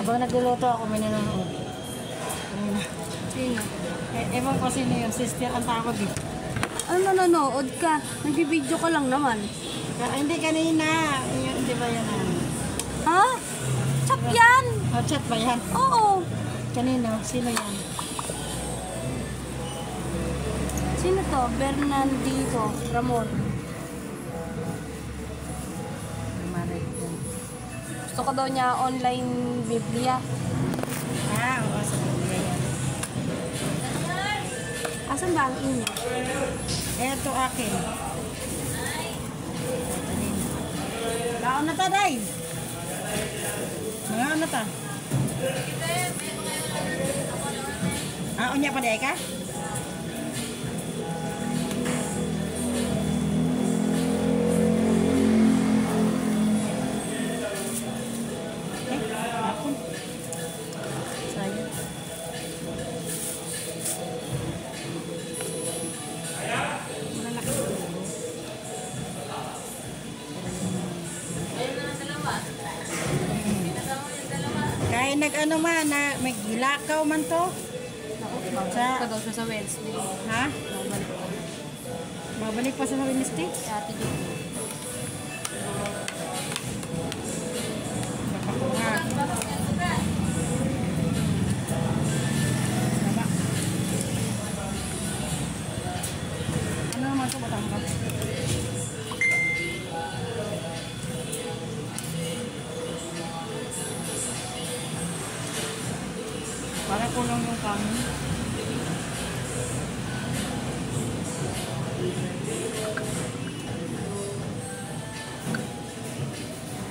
Habang nagluluto ako, may nanonood. Sino? Ewan ko sino yun, sister ang tawag eh. Ano nanonood ka? Nagbibideo ka lang naman. Hindi kanina, yun, di ba yan? Ha? Chat yan! Chat ba yan? Oo. Kanina, sino yan? Sino to? Bernardino Ramon. Gusto ko daw niya online Biblia. Oo, sa Biblia yan. Asan ba ang inyo? Eto akin. Kaon na ta, day. Mga ano ta? Unya pa, day ka? Kaya nag-ano man, na may gilakaw man to. Babalik ka daw siya sa Wednesday. Ha? Babalik ko. Babalik pa sa Wednesday? Si Ate Judy. Kapakunga. Ano naman ito? Batang ka? Para kulong yung kanin.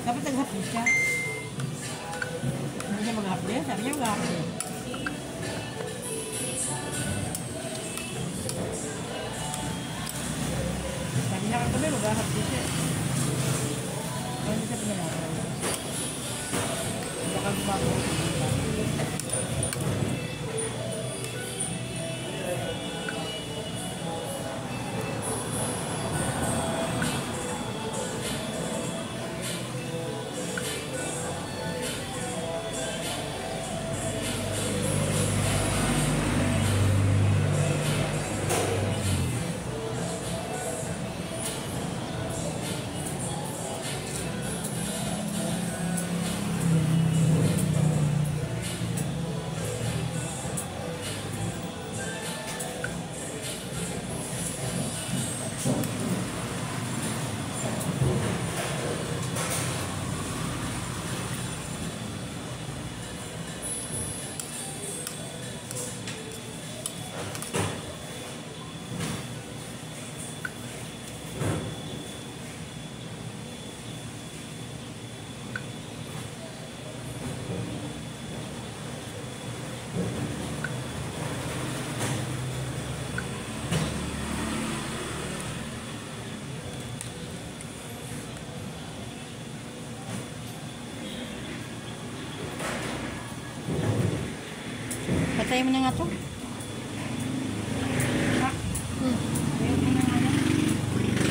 Dapat naghapdi siya. Hindi niya maghapdi. Sabi niya maghapdi. Sabi niya kagabi maghapdi siya. Hindi siya pinalaman. Baka gumago. Patay mo na nga to.